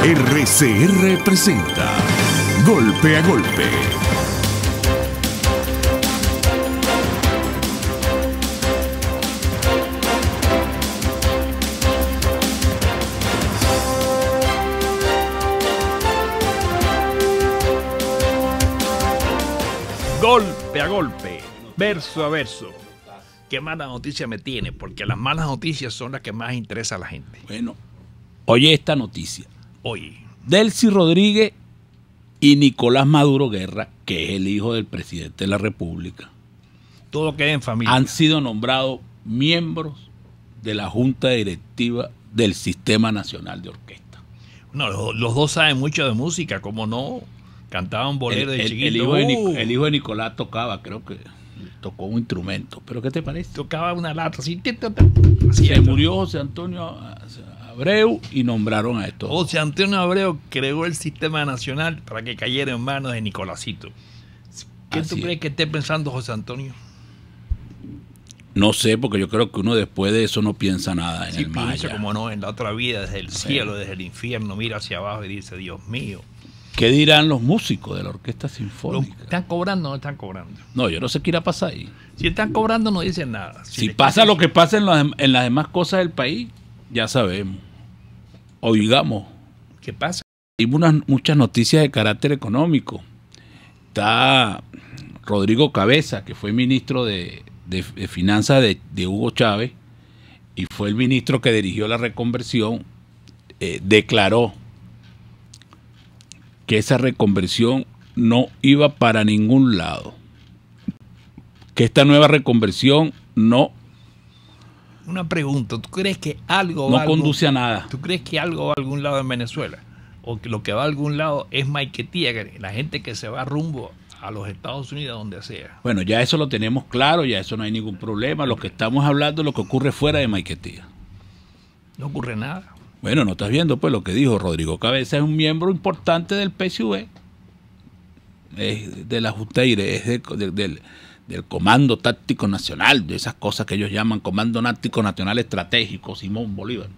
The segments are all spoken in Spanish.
RCR presenta Golpe a Golpe. Golpe a golpe, verso a verso. ¿Qué mala noticia me tiene? Porque las malas noticias son las que más interesan a la gente. Bueno, oye esta noticia. Oye, Delcy Rodríguez y Nicolás Maduro Guerra, que es el hijo del presidente de la República, todo queda en familia. han sido nombrados miembros de la Junta Directiva del Sistema Nacional de Orquesta. No, los dos saben mucho de música, como no. Cantaban bolero de chiquito. El hijo de Nicolás tocaba, creo que tocó un instrumento. ¿Pero qué te parece? Tocaba una lata así. Se murió José Antonio Abreu y nombraron a estos. José Antonio Abreu creó el Sistema Nacional para que cayera en manos de Nicolásito. ¿Qué tú crees que esté pensando José Antonio? No sé, porque yo creo que uno después de eso no piensa nada en el más piensa allá. como no, en la otra vida, desde el cielo, desde el infierno, mira hacia abajo y dice, Dios mío. ¿Qué dirán los músicos de la Orquesta Sinfónica? ¿Están cobrando o no están cobrando? No, yo no sé qué irá a pasar ahí. Si están cobrando no dicen nada. Si pasa lo que pasa en las demás cosas del país, ya sabemos. Oigamos. ¿Qué pasa? Hay muchas noticias de carácter económico. Está Rodrigo Cabeza, que fue ministro de Finanzas de Hugo Chávez y fue el ministro que dirigió la reconversión, declaró que esa reconversión no iba para ningún lado, que esta nueva reconversión no... Una pregunta, ¿tú crees que algo no conduce a nada? ¿Tú crees que algo va a algún lado en Venezuela? ¿O que lo que va a algún lado es Maiquetía, la gente que se va rumbo a los Estados Unidos, donde sea? Bueno, ya eso lo tenemos claro, ya eso no hay ningún problema. Lo que estamos hablando es lo que ocurre fuera de Maiquetía. No ocurre nada. Bueno, no estás viendo pues lo que dijo Rodrigo Cabeza, es un miembro importante del PSUV, es de la Junta es del Comando Táctico Nacional, de esas cosas que ellos llaman Comando Táctico Nacional Estratégico, Simón Bolívar.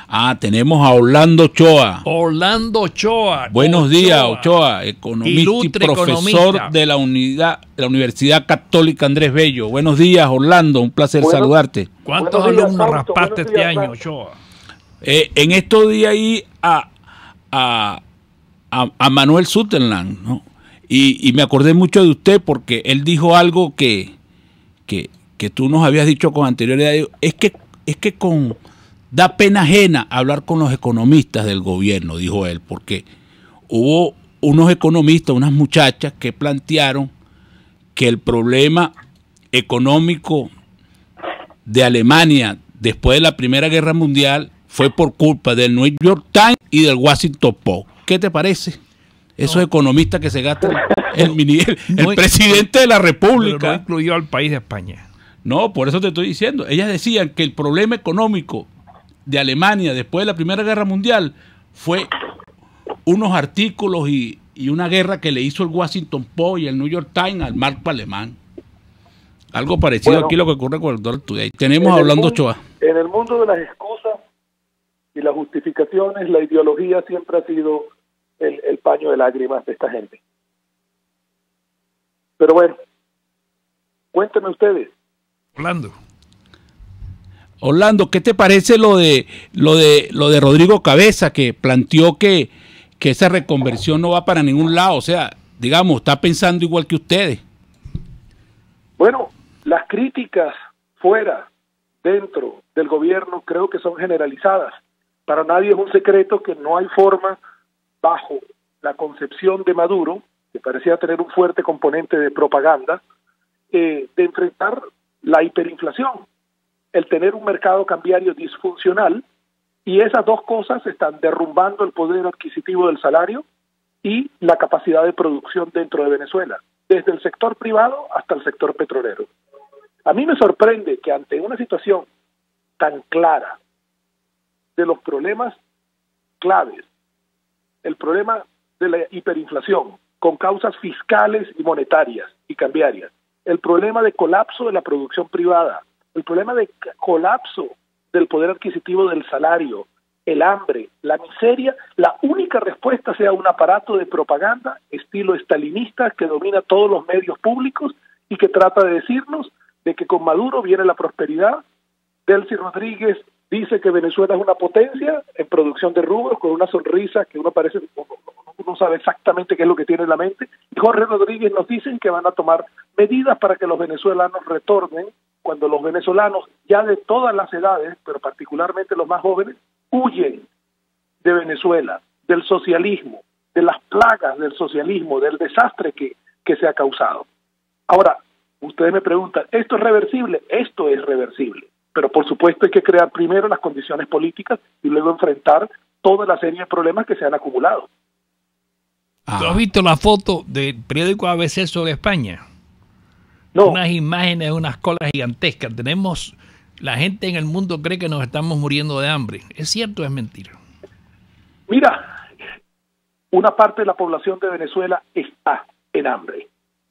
Ah, tenemos a Orlando Ochoa. Orlando Ochoa. Buenos días, Ochoa, economista y profesor de la Universidad Católica Andrés Bello. Buenos días, Orlando, un placer saludarte. ¿Cuántos alumnos raspaste este año, Ochoa? En estos días ahí a Manuel Sutherland, ¿no? Y me acordé mucho de usted porque él dijo algo que tú nos habías dicho con anterioridad. Es que da pena ajena hablar con los economistas del gobierno, dijo él, porque hubo unos economistas, unas muchachas que plantearon que el problema económico de Alemania después de la Primera Guerra Mundial fue por culpa del New York Times y del Washington Post. ¿Qué te parece? Esos economistas que se gastan el presidente de la República. Pero no incluyó al país de España. No, por eso te estoy diciendo. Ellas decían que el problema económico de Alemania después de la Primera Guerra Mundial fue unos artículos y una guerra que le hizo el Washington Post y el New York Times al marco alemán. Algo parecido aquí lo que ocurre con el Dollar Today. Tenemos a Orlando Ochoa. En el mundo de las excusas y las justificaciones, la ideología siempre ha sido el paño de lágrimas de esta gente. Pero bueno, cuéntenme ustedes. Orlando, ¿qué te parece lo de Rodrigo Cabeza, que planteó que esa reconversión no va para ningún lado? O sea, digamos, está pensando igual que ustedes. Bueno, las críticas fuera, dentro del gobierno, creo que son generalizadas. Para nadie es un secreto que no hay forma, bajo la concepción de Maduro, que parecía tener un fuerte componente de propaganda, de enfrentar la hiperinflación, el tener un mercado cambiario disfuncional, y esas dos cosas están derrumbando el poder adquisitivo del salario y la capacidad de producción dentro de Venezuela, desde el sector privado hasta el sector petrolero. A mí me sorprende que ante una situación tan clara de los problemas claves, el problema de la hiperinflación con causas fiscales y monetarias y cambiarias, el problema de colapso de la producción privada, el problema de colapso del poder adquisitivo del salario el hambre, la miseria, la única respuesta sea un aparato de propaganda estilo estalinista que domina todos los medios públicos y que trata de decirnos de que con Maduro viene la prosperidad. Delcy Rodríguez dice que Venezuela es una potencia en producción de rubros, con una sonrisa que uno sabe exactamente qué es lo que tiene en la mente. Y Jorge Rodríguez nos dicen que van a tomar medidas para que los venezolanos retornen, cuando los venezolanos ya de todas las edades, pero particularmente los más jóvenes, huyen de Venezuela, del socialismo, de las plagas del socialismo, del desastre que se ha causado. Ahora, ustedes me preguntan, ¿esto es reversible? Esto es reversible, pero por supuesto hay que crear primero las condiciones políticas y luego enfrentar toda la serie de problemas que se han acumulado. ¿Tú has visto la foto del periódico ABC sobre España? No. Unas imágenes, unas colas gigantescas. La gente en el mundo cree que nos estamos muriendo de hambre. ¿Es cierto o es mentira? Mira, una parte de la población de Venezuela está en hambre.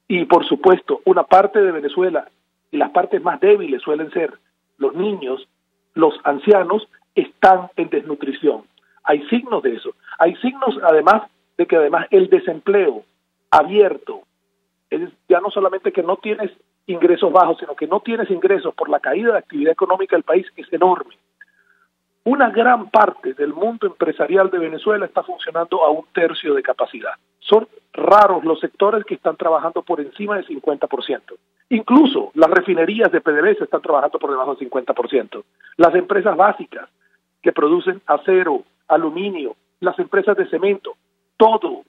Y por supuesto, una parte de Venezuela, y las partes más débiles suelen ser los niños, los ancianos, están en desnutrición. Hay signos de eso. Hay signos además de que el desempleo abierto, es ya no solamente que no tienes ingresos bajos, sino que no tienes ingresos por la caída de actividad económica del país, es enorme. Una gran parte del mundo empresarial de Venezuela está funcionando a 1/3 de capacidad. Son raros los sectores que están trabajando por encima del 50%. Incluso las refinerías de PDVSA están trabajando por debajo del 50%. Las empresas básicas que producen acero, aluminio, las empresas de cemento, todo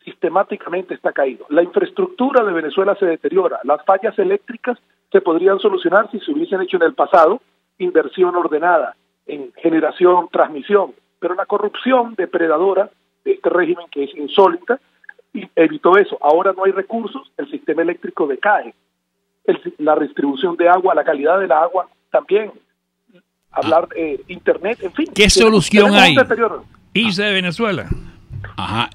sistemáticamente está caído. La infraestructura de Venezuela se deteriora. Las fallas eléctricas se podrían solucionar si se hubiesen hecho en el pasado inversión ordenada en generación, transmisión, pero la corrupción depredadora de este régimen, que es insólita, y evitó eso. Ahora no hay recursos, el sistema eléctrico decae, la distribución de agua, la calidad de la agua también, hablar internet, en fin. ¿Qué solución hay? ¿Irse de Venezuela? Ajá,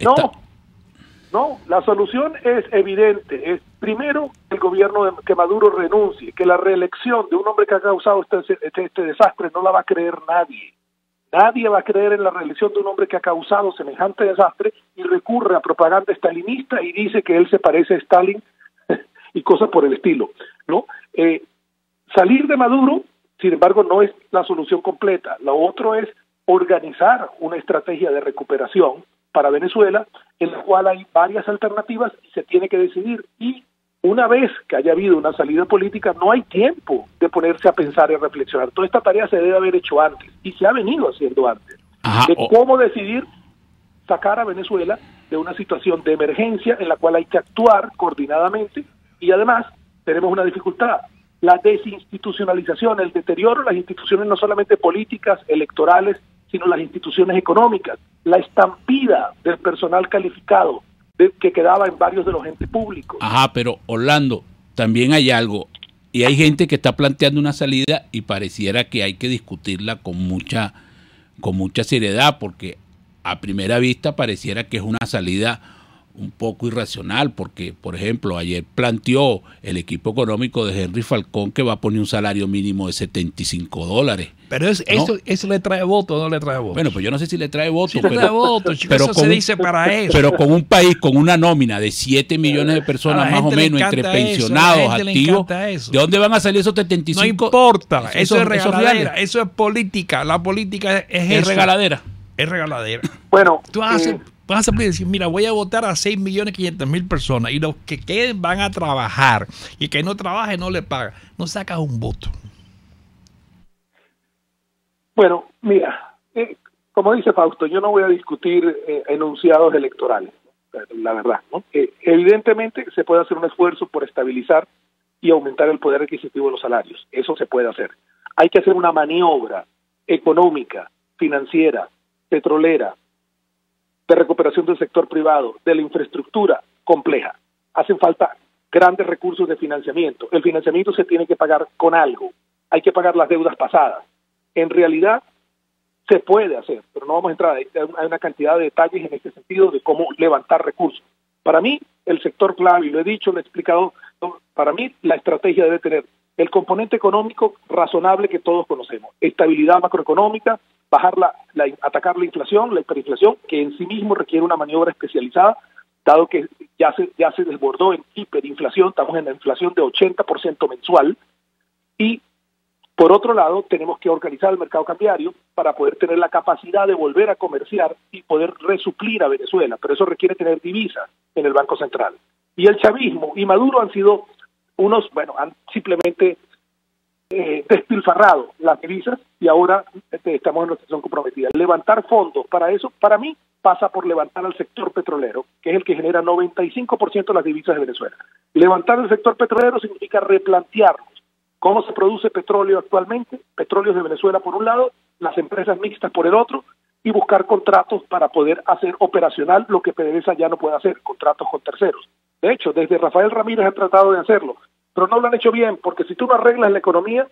No, la solución es evidente. Es primero el gobierno que Maduro renuncie, que la reelección de un hombre que ha causado este desastre no la va a creer nadie. Nadie va a creer en la reelección de un hombre que ha causado semejante desastre y recurre a propaganda estalinista y dice que él se parece a Stalin y cosas por el estilo, ¿no? Salir de Maduro, sin embargo, no es la solución completa. Lo otro es organizar una estrategia de recuperación para Venezuela, en la cual hay varias alternativas y se tiene que decidir. Y una vez que haya habido una salida política, no hay tiempo de ponerse a pensar y a reflexionar. Toda esta tarea se debe haber hecho antes y se ha venido haciendo antes. De cómo decidir sacar a Venezuela de una situación de emergencia en la cual hay que actuar coordinadamente, y además tenemos una dificultad: la desinstitucionalización, el deterioro de las instituciones, no solamente políticas, electorales, sino las instituciones económicas, la estampida del personal calificado que quedaba en varios de los entes públicos. Ajá, pero Orlando, también hay algo, y hay gente que está planteando una salida y pareciera que hay que discutirla con mucha seriedad, porque a primera vista pareciera que es una salida un poco irracional, porque, por ejemplo, ayer planteó el equipo económico de Henry Falcón que va a poner un salario mínimo de $75. Pero eso le trae voto o no le trae voto. Bueno, pues yo no sé si le trae voto. Sí, le trae voto, chicos, pero eso se dice para eso. Pero con un país con una nómina de 7 millones de personas más o menos, entre pensionados, activos, ¿de dónde van a salir esos 75? No importa, eso es regaladera, eso es política. La política es regaladera. Es regaladera. Bueno, tú vas a decir, mira, voy a votar a 6.500.000 personas y los que queden van a trabajar y el que no trabaje no le paga. No sacas un voto. Bueno, mira, como dice Fausto, yo no voy a discutir enunciados electorales, la verdad, ¿no? Evidentemente se puede hacer un esfuerzo por estabilizar y aumentar el poder adquisitivo de los salarios. Eso se puede hacer. Hay que hacer una maniobra económica, financiera, petrolera, de recuperación del sector privado, de la infraestructura compleja. Hacen falta grandes recursos de financiamiento. El financiamiento se tiene que pagar con algo. Hay que pagar las deudas pasadas. En realidad se puede hacer, pero no vamos a entrar. Hay una cantidad de detalles en este sentido de cómo levantar recursos. Para mí, el sector clave, y lo he dicho, lo he explicado, para mí la estrategia debe tener el componente económico razonable que todos conocemos, estabilidad macroeconómica, atacar la inflación, la hiperinflación, que en sí mismo requiere una maniobra especializada, dado que ya se desbordó en hiperinflación, estamos en la inflación de 80% mensual, y por otro lado tenemos que organizar el mercado cambiario para poder tener la capacidad de volver a comerciar y poder resuplir a Venezuela, pero eso requiere tener divisas en el Banco Central. Y el chavismo y Maduro han sido han simplemente despilfarrado las divisas y ahora estamos en una situación comprometida. Levantar fondos para eso, para mí, pasa por levantar al sector petrolero, que es el que genera 95% de las divisas de Venezuela. Levantar el sector petrolero significa replantearnos cómo se produce petróleo actualmente, petróleos de Venezuela por un lado, las empresas mixtas por el otro, y buscar contratos para poder hacer operacional lo que PDVSA ya no puede hacer, contratos con terceros. De hecho, desde Rafael Ramírez han tratado de hacerlo, pero no lo han hecho bien, porque si tú no arreglas la economía,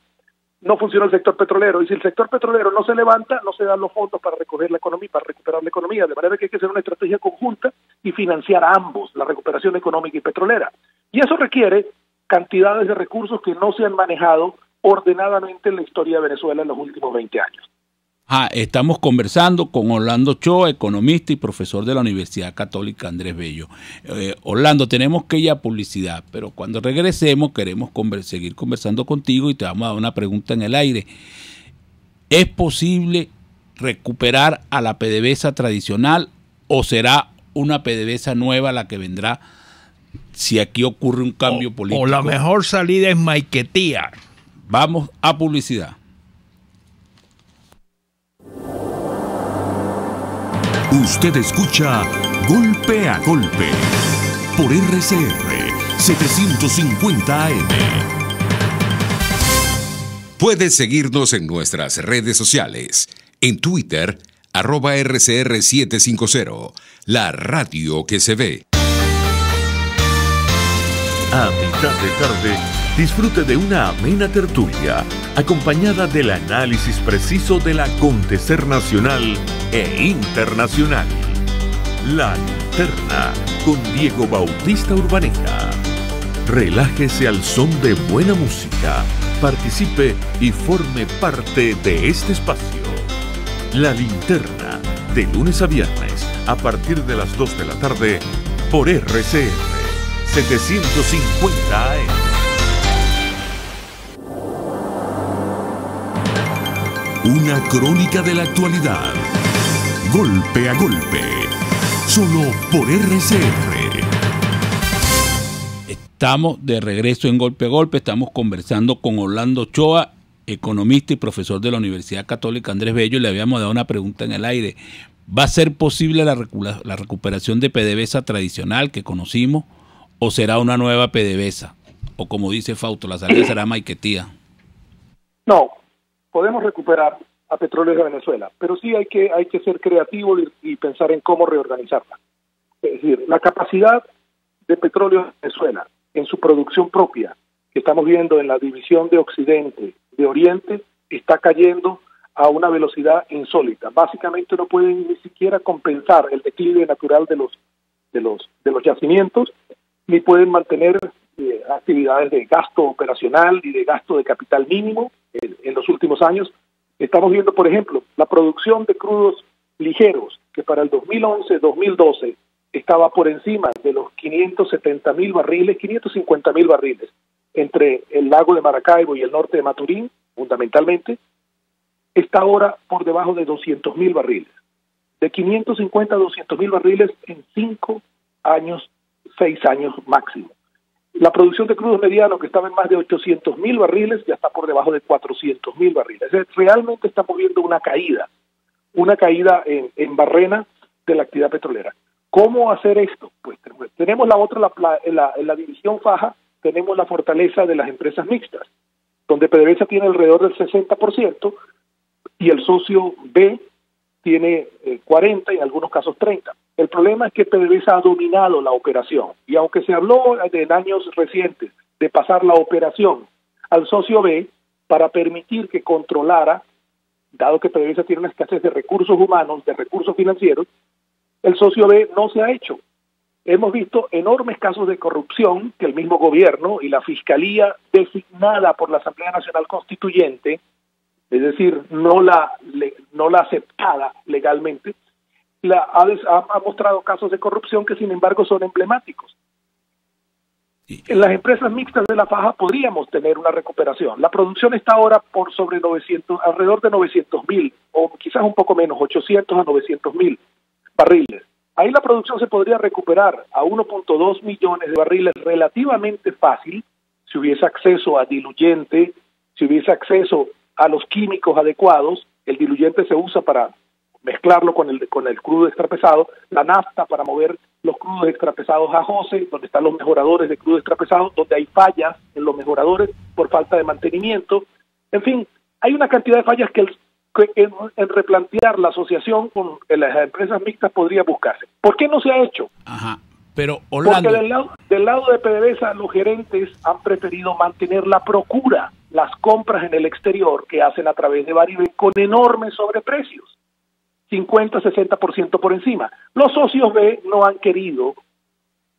no funciona el sector petrolero, y si el sector petrolero no se levanta, no se dan los fondos para recoger la economía, para recuperar la economía, de manera que hay que hacer una estrategia conjunta y financiar a ambos, la recuperación económica y petrolera. Y eso requiere cantidades de recursos que no se han manejado ordenadamente en la historia de Venezuela en los últimos 20 años. Estamos conversando con Orlando Ochoa, economista y profesor de la Universidad Católica Andrés Bello. Orlando, tenemos que ir a publicidad, pero cuando regresemos queremos seguir conversando contigo y te vamos a dar una pregunta en el aire. ¿Es posible recuperar a la PDVSA tradicional o será una PDVSA nueva la que vendrá si aquí ocurre un cambio político? O la mejor salida es maiquetía. Vamos a publicidad. Usted escucha Golpe a Golpe por RCR 750 AM. Puedes seguirnos en nuestras redes sociales. En Twitter, @RCR750, la radio que se ve. A mitad de tarde, disfrute de una amena tertulia, acompañada del análisis preciso del acontecer nacional e internacional. La Linterna, con Diego Bautista Urbaneta. Relájese al son de buena música, participe y forme parte de este espacio. La Linterna, de lunes a viernes, a partir de las 2 de la tarde, por RCR 750 AM. Una crónica de la actualidad. Golpe a golpe. Solo por RCR. Estamos de regreso en Golpe a Golpe. Estamos conversando con Orlando Ochoa, economista y profesor de la Universidad Católica Andrés Bello. Le habíamos dado una pregunta en el aire. ¿Va a ser posible la recuperación de PDVSA tradicional que conocimos o será una nueva PDVSA? O como dice Fausto, la salida será maiquetía. No, podemos recuperar a Petróleos de Venezuela, pero sí hay que ser creativo y pensar en cómo reorganizarla. Es decir, la capacidad de Petróleos de Venezuela en su producción propia, que estamos viendo en la división de Occidente, de Oriente, está cayendo a una velocidad insólita. Básicamente no pueden ni siquiera compensar el declive natural de los yacimientos, ni pueden mantener actividades de gasto operacional y de gasto de capital mínimo en los últimos años. Estamos viendo, por ejemplo, la producción de crudos ligeros, que para el 2011-2012 estaba por encima de los 570.000 barriles, 550.000 barriles, entre el lago de Maracaibo y el norte de Maturín, fundamentalmente, está ahora por debajo de 200.000 barriles. De 550 a 200.000 barriles en 5 años, 6 años máximo. La producción de crudos medianos, que estaba en más de 800.000 barriles, ya está por debajo de 400.000 barriles. Realmente estamos viendo una caída en barrena de la actividad petrolera. ¿Cómo hacer esto? Pues tenemos en la división Faja, tenemos la fortaleza de las empresas mixtas, donde PDVSA tiene alrededor del 60% y el socio B tiene 40 y en algunos casos 30. El problema es que PDVSA ha dominado la operación y aunque se habló en años recientes de pasar la operación al socio B para permitir que controlara, dado que PDVSA tiene una escasez de recursos humanos, de recursos financieros, el socio B no se ha hecho. Hemos visto enormes casos de corrupción que el mismo gobierno y la fiscalía designada por la Asamblea Nacional Constituyente es decir, no la aceptada legalmente, ha mostrado casos de corrupción que sin embargo son emblemáticos. En las empresas mixtas de la faja podríamos tener una recuperación. La producción está ahora por sobre 900, alrededor de 900.000, o quizás un poco menos, 800 a 900.000 barriles. Ahí la producción se podría recuperar a 1.2 millones de barriles relativamente fácil, si hubiese acceso a diluyente, si hubiese acceso a los químicos adecuados. El diluyente se usa para mezclarlo con el crudo extrapesado, la nafta para mover los crudos extrapesados a Jose, donde están los mejoradores de crudo extrapesado, donde hay fallas en los mejoradores por falta de mantenimiento. En fin, hay una cantidad de fallas que en replantear la asociación con las empresas mixtas podría buscarse. ¿Por qué no se ha hecho? Ajá, pero Orlando... Porque del lado de PDVSA los gerentes han preferido mantener la procura, las compras en el exterior que hacen a través de Bariben con enormes sobreprecios. 50-60% por encima. Los socios B no han querido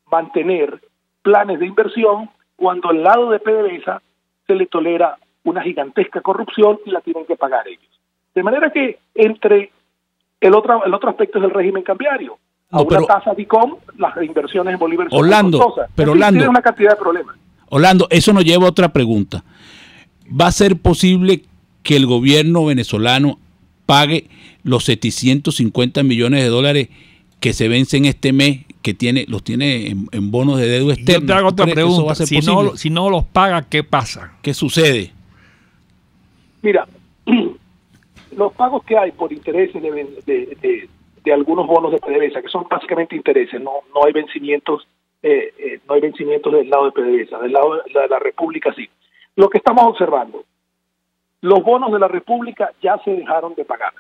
mantener planes de inversión cuando al lado de PDVSA se le tolera una gigantesca corrupción y la tienen que pagar ellos. De manera que entre el otro aspecto es el régimen cambiario. A una tasa DICOM, las inversiones en bolívares son costosas. Pero en fin, Orlando, tiene una cantidad de problemas. Orlando, eso nos lleva a otra pregunta. ¿Va a ser posible que el gobierno venezolano pague los 750 millones de dólares que se vencen este mes, que los tiene en bonos de deuda externa? Yo te hago otra pregunta. Si no los paga, ¿qué pasa? ¿Qué sucede? Mira, los pagos que hay por intereses de algunos bonos de PDVSA, que son básicamente intereses, no hay vencimientos, no hay vencimientos del lado de PDVSA, del lado de la República sí. Lo que estamos observando, los bonos de la República ya se dejaron de pagar.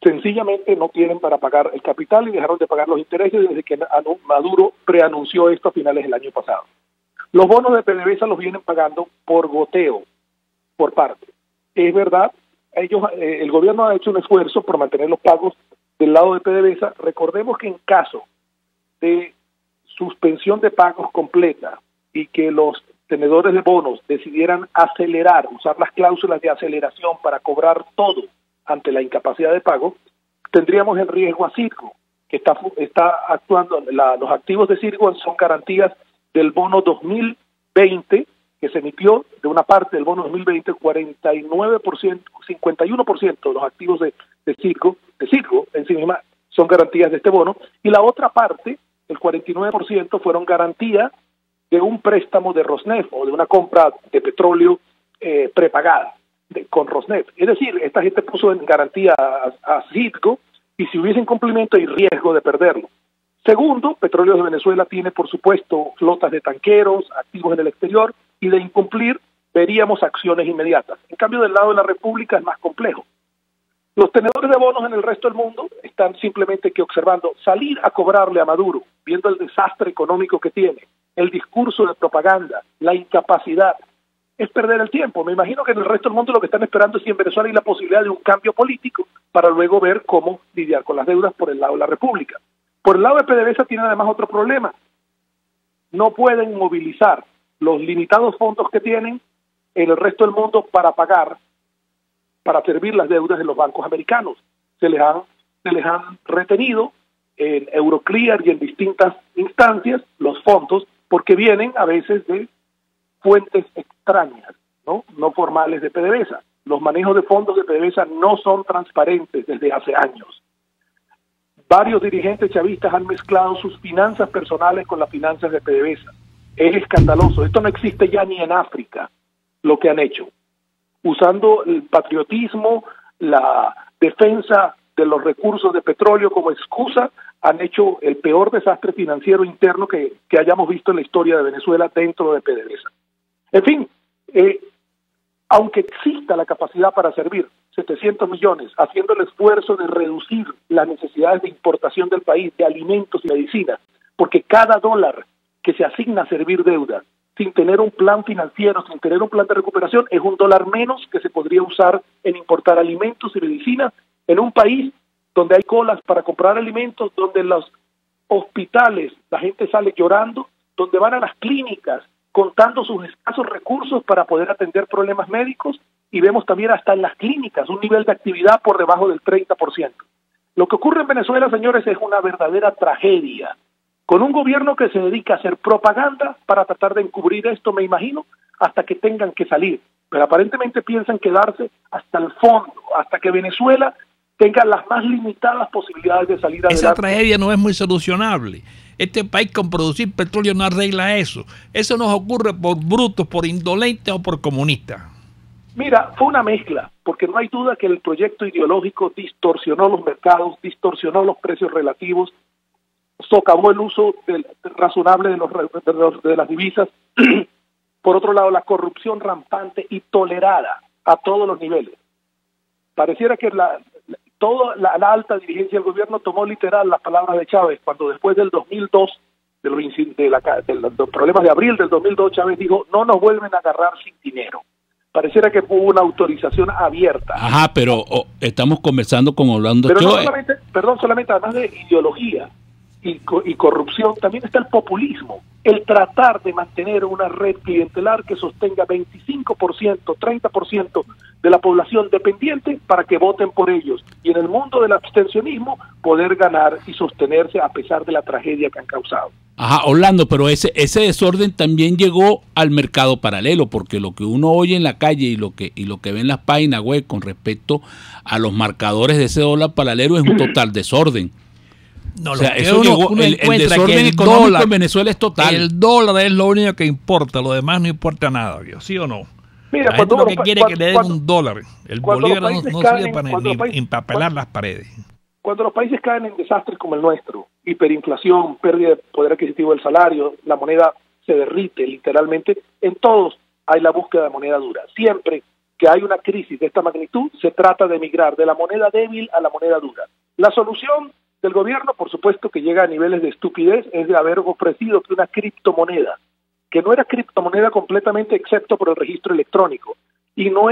Sencillamente no tienen para pagar el capital y dejaron de pagar los intereses desde que Maduro preanunció esto a finales del año pasado. Los bonos de PDVSA los vienen pagando por goteo, por parte. Es verdad, el gobierno ha hecho un esfuerzo por mantener los pagos del lado de PDVSA. Recordemos que en caso de suspensión de pagos completa y que los tenedores de bonos decidieran acelerar, usar las cláusulas de aceleración para cobrar todo ante la incapacidad de pago, tendríamos en riesgo a Citgo, que está actuando. Los activos de Citgo son garantías del bono 2020 que se emitió. De una parte del bono 2020, 49%, 51% de los activos de Citgo en sí misma son garantías de este bono, y la otra parte, el 49%, fueron garantías de un préstamo de Rosneft o de una compra de petróleo prepagada con Rosneft. Es decir, esta gente puso en garantía a Citgo, y si hubiese incumplimiento hay riesgo de perderlo. Segundo, Petróleos de Venezuela tiene, por supuesto, flotas de tanqueros, activos en el exterior, y de incumplir veríamos acciones inmediatas. En cambio, del lado de la República es más complejo. Los tenedores de bonos en el resto del mundo están simplemente que observando salir a cobrarle a Maduro, viendo el desastre económico que tiene, el discurso de propaganda, la incapacidad. Es perder el tiempo. Me imagino que en el resto del mundo lo que están esperando es si en Venezuela hay la posibilidad de un cambio político para luego ver cómo lidiar con las deudas por el lado de la República. Por el lado de PDVSA tiene además otro problema. No pueden movilizar los limitados fondos que tienen en el resto del mundo para pagar, para servir las deudas de los bancos americanos. Se les han retenido en Euroclear y en distintas instancias los fondos, porque vienen a veces de fuentes extrañas, no formales de PDVSA. Los manejos de fondos de PDVSA no son transparentes desde hace años. Varios dirigentes chavistas han mezclado sus finanzas personales con las finanzas de PDVSA. Es escandaloso. Esto no existe ya ni en África, lo que han hecho. Usando el patriotismo, la defensa de los recursos de petróleo como excusa, han hecho el peor desastre financiero interno que hayamos visto en la historia de Venezuela dentro de PDVSA. En fin, aunque exista la capacidad para servir 700 millones, haciendo el esfuerzo de reducir las necesidades de importación del país de alimentos y medicinas, porque cada dólar que se asigna a servir deuda, sin tener un plan financiero, sin tener un plan de recuperación, es un dólar menos que se podría usar en importar alimentos y medicinas en un país donde hay colas para comprar alimentos, donde en los hospitales la gente sale llorando, donde van a las clínicas contando sus escasos recursos para poder atender problemas médicos, y vemos también hasta en las clínicas un nivel de actividad por debajo del 30%. Lo que ocurre en Venezuela, señores, es una verdadera tragedia, con un gobierno que se dedica a hacer propaganda para tratar de encubrir esto, me imagino, hasta que tengan que salir. Pero aparentemente piensan quedarse hasta el fondo, hasta que Venezuela tenga las más limitadas posibilidades de salir adelante. Esa tragedia no es muy solucionable. Este país con producir petróleo no arregla eso. Eso nos ocurre por brutos, por indolentes o por comunistas. Mira, fue una mezcla, porque no hay duda que el proyecto ideológico distorsionó los mercados, distorsionó los precios relativos, socavó el uso razonable de las divisas. Por otro lado, la corrupción rampante y tolerada a todos los niveles. Pareciera que toda la alta dirigencia del gobierno tomó literal las palabras de Chávez, cuando después del 2002, de los problemas de abril del 2002, Chávez dijo, no nos vuelven a agarrar sin dinero. Pareciera que hubo una autorización abierta. Ajá, pero estamos conversando con Orlando Pero Choe. no solamente, además de ideología y corrupción, también está el populismo, el tratar de mantener una red clientelar que sostenga 25%, 30% de la población dependiente para que voten por ellos. Y en el mundo del abstencionismo, poder ganar y sostenerse a pesar de la tragedia que han causado. Ajá, Orlando, pero ese desorden también llegó al mercado paralelo, porque lo que uno oye en la calle y lo que ve en las páginas web con respecto a los marcadores de ese dólar paralelo es un total desorden. No, o sea, eso eso llegó, uno el desorden que económico dólar, en Venezuela es total. El dólar es lo único que importa, lo demás no importa nada, ¿sí o no? Mira, la gente lo que quiere es que le den un dólar. El bolívar no sirve para ni empapelar las paredes. Cuando los países caen en desastres como el nuestro, hiperinflación, pérdida de poder adquisitivo del salario, la moneda se derrite literalmente, en todos hay la búsqueda de moneda dura. Siempre que hay una crisis de esta magnitud, se trata de migrar de la moneda débil a la moneda dura. La solución del gobierno, por supuesto, que llega a niveles de estupidez, es de haber ofrecido que una criptomoneda, que no era criptomoneda completamente excepto por el registro electrónico, y no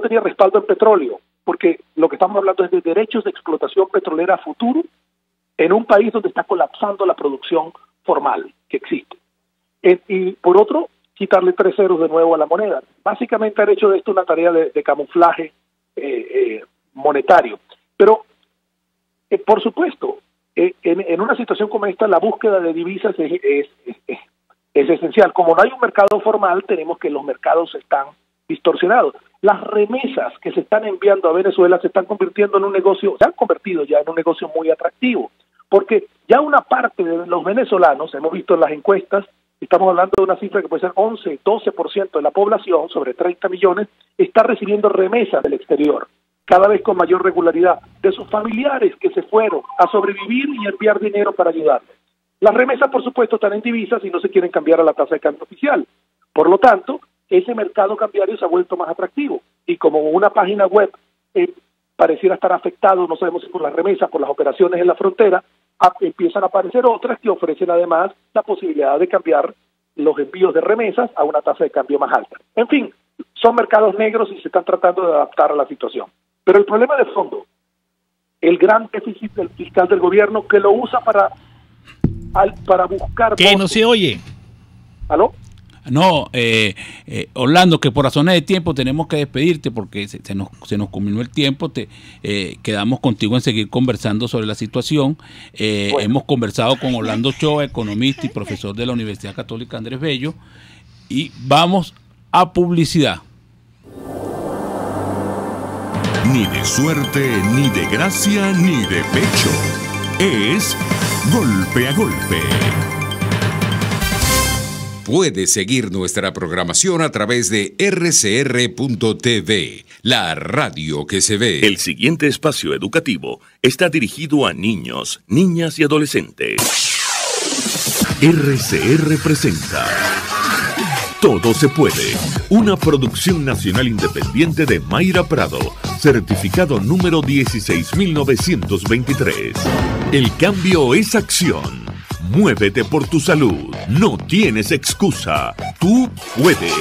tenía respaldo en petróleo, porque lo que estamos hablando es de derechos de explotación petrolera a futuro en un país donde está colapsando la producción formal que existe. Y por otro, quitarle 3 ceros de nuevo a la moneda. Básicamente han hecho de esto una tarea de camuflaje monetario. Pero, por supuesto, en una situación como esta, la búsqueda de divisas es esencial. Como no hay un mercado formal, tenemos que los mercados están distorsionados. Las remesas que se están enviando a Venezuela se están convirtiendo en un negocio, se han convertido ya en un negocio muy atractivo, porque ya una parte de los venezolanos, hemos visto en las encuestas, estamos hablando de una cifra que puede ser 11, 12% de la población, sobre 30 millones, está recibiendo remesas del exterior, cada vez con mayor regularidad, de sus familiares que se fueron a sobrevivir y enviar dinero para ayudarles. Las remesas, por supuesto, están en divisas y no se quieren cambiar a la tasa de cambio oficial. Por lo tanto, ese mercado cambiario se ha vuelto más atractivo. Y como una página web pareciera estar afectado, no sabemos si por las remesas, por las operaciones en la frontera, empiezan a aparecer otras que ofrecen además la posibilidad de cambiar los envíos de remesas a una tasa de cambio más alta. En fin, son mercados negros y se están tratando de adaptar a la situación. Pero el problema de fondo, el gran déficit del fiscal del gobierno que lo usa para buscar... ¿Qué? ¿No se oye? ¿Aló? No, Orlando, que por razones de tiempo tenemos que despedirte porque se nos culminó el tiempo. Quedamos contigo en seguir conversando sobre la situación. Bueno. Hemos conversado con Orlando Choe, economista y profesor de la Universidad Católica Andrés Bello, y vamos a publicidad. Ni de suerte, ni de gracia, ni de pecho. Es Golpe a Golpe. Puedes seguir nuestra programación a través de rcr.tv, la radio que se ve. El siguiente espacio educativo está dirigido a niños, niñas y adolescentes. RCR presenta Todo se puede, una producción nacional independiente de Mayra Prado, certificado número 16923. El cambio es acción. Muévete por tu salud. No tienes excusa. Tú puedes.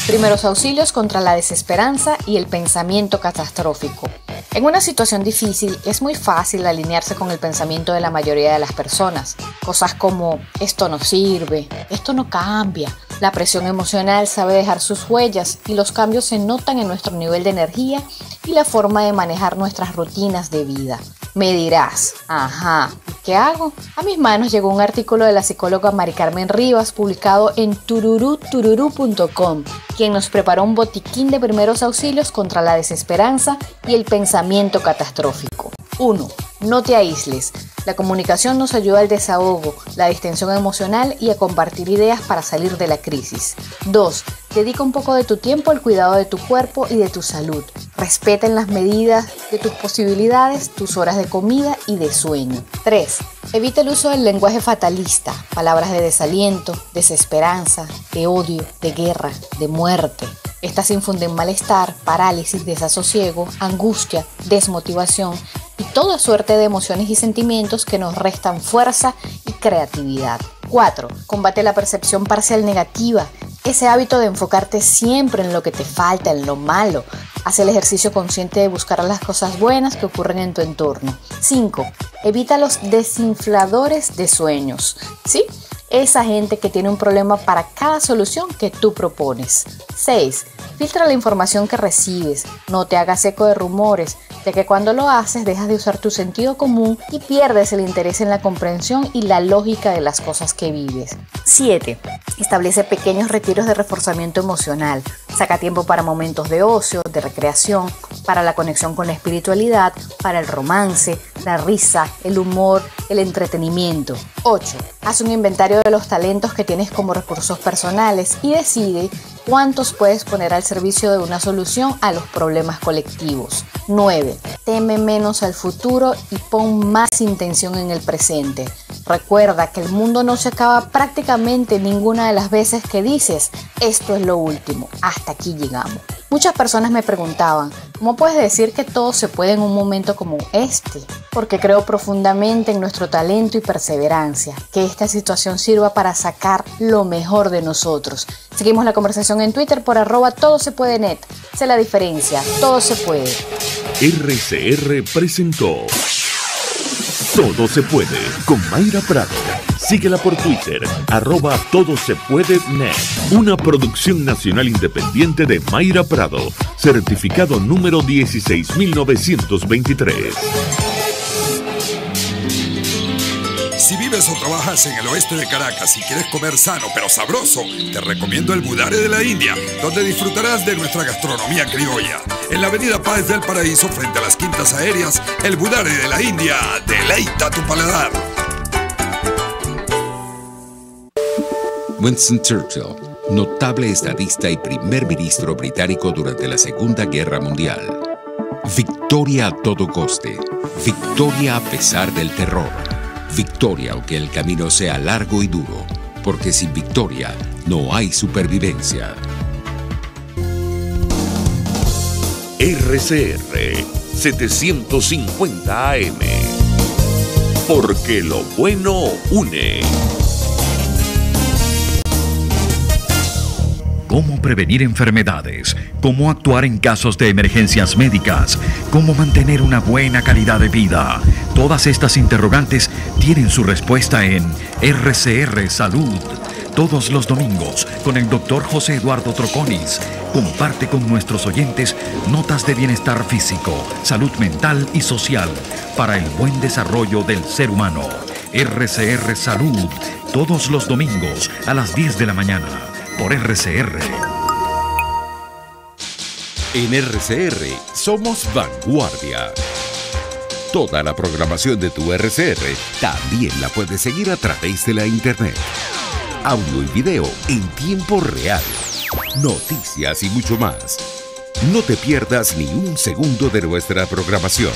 Primeros auxilios contra la desesperanza y el pensamiento catastrófico. En una situación difícil es muy fácil alinearse con el pensamiento de la mayoría de las personas. Cosas como esto no sirve, esto no cambia. La presión emocional sabe dejar sus huellas y los cambios se notan en nuestro nivel de energía y la forma de manejar nuestras rutinas de vida. Me dirás, ajá, ¿qué hago? A mis manos llegó un artículo de la psicóloga Mari Carmen Rivas publicado en tururú.com, quien nos preparó un botiquín de primeros auxilios contra la desesperanza y el pensamiento catastrófico. 1. No te aísles. La comunicación nos ayuda al desahogo, la distensión emocional y a compartir ideas para salir de la crisis. 2. Dedica un poco de tu tiempo al cuidado de tu cuerpo y de tu salud. Respeta en las medidas de tus posibilidades tus horas de comida y de sueño. 3. Evita el uso del lenguaje fatalista, palabras de desaliento, desesperanza, de odio, de guerra, de muerte. Estas infunden malestar, parálisis, desasosiego, angustia, desmotivación y toda suerte de emociones y sentimientos que nos restan fuerza y creatividad. 4. Combate la percepción parcial negativa, ese hábito de enfocarte siempre en lo que te falta, en lo malo. Haz el ejercicio consciente de buscar las cosas buenas que ocurren en tu entorno. 5. Evita los desinfladores de sueños. ¿Sí? Esa gente que tiene un problema para cada solución que tú propones. 6. Filtra la información que recibes. No te hagas eco de rumores, ya que cuando lo haces dejas de usar tu sentido común y pierdes el interés en la comprensión y la lógica de las cosas que vives. 7. Establece pequeños retiros de reforzamiento emocional. Saca tiempo para momentos de ocio, de recreación, para la conexión con la espiritualidad, para el romance, la risa, el humor, el entretenimiento. 8. Haz un inventario de los talentos que tienes como recursos personales y decide cuántos puedes poner al servicio de una solución a los problemas colectivos. 9. Teme menos al futuro y pon más intención en el presente. Recuerda que el mundo no se acaba prácticamente ninguna de las veces que dices, esto es lo último, hasta aquí llegamos. Muchas personas me preguntaban, ¿cómo puedes decir que todo se puede en un momento como este? Porque creo profundamente en nuestro talento y perseverancia, que esta situación sirva para sacar lo mejor de nosotros. Seguimos la conversación en Twitter por @todosepuedenet. Sé la diferencia, todo se puede. RCR presentó Todo se puede con Mayra Prado. Síguela por Twitter, @todosepuedenet. Una producción nacional independiente de Mayra Prado, certificado número 16923. Si vives o trabajas en el oeste de Caracas y quieres comer sano pero sabroso, te recomiendo el Budare de la India, donde disfrutarás de nuestra gastronomía criolla. En la avenida Páez del Paraíso, frente a las Quintas Aéreas, el Budare de la India deleita tu paladar. Winston Churchill, notable estadista y primer ministro británico durante la Segunda Guerra Mundial. Victoria a todo coste, victoria a pesar del terror, victoria aunque el camino sea largo y duro, porque sin victoria no hay supervivencia. RCR 750 AM. Porque lo bueno une. Cómo prevenir enfermedades, cómo actuar en casos de emergencias médicas, cómo mantener una buena calidad de vida. Todas estas interrogantes tienen su respuesta en RCR Salud. Todos los domingos, con el Dr. José Eduardo Troconis, comparte con nuestros oyentes notas de bienestar físico, salud mental y social para el buen desarrollo del ser humano. RCR Salud, todos los domingos a las 10 de la mañana. Por RCR. En RCR somos vanguardia. Toda la programación de tu RCR también la puedes seguir a través de la internet. Audio y video en tiempo real. Noticias y mucho más. No te pierdas ni un segundo de nuestra programación.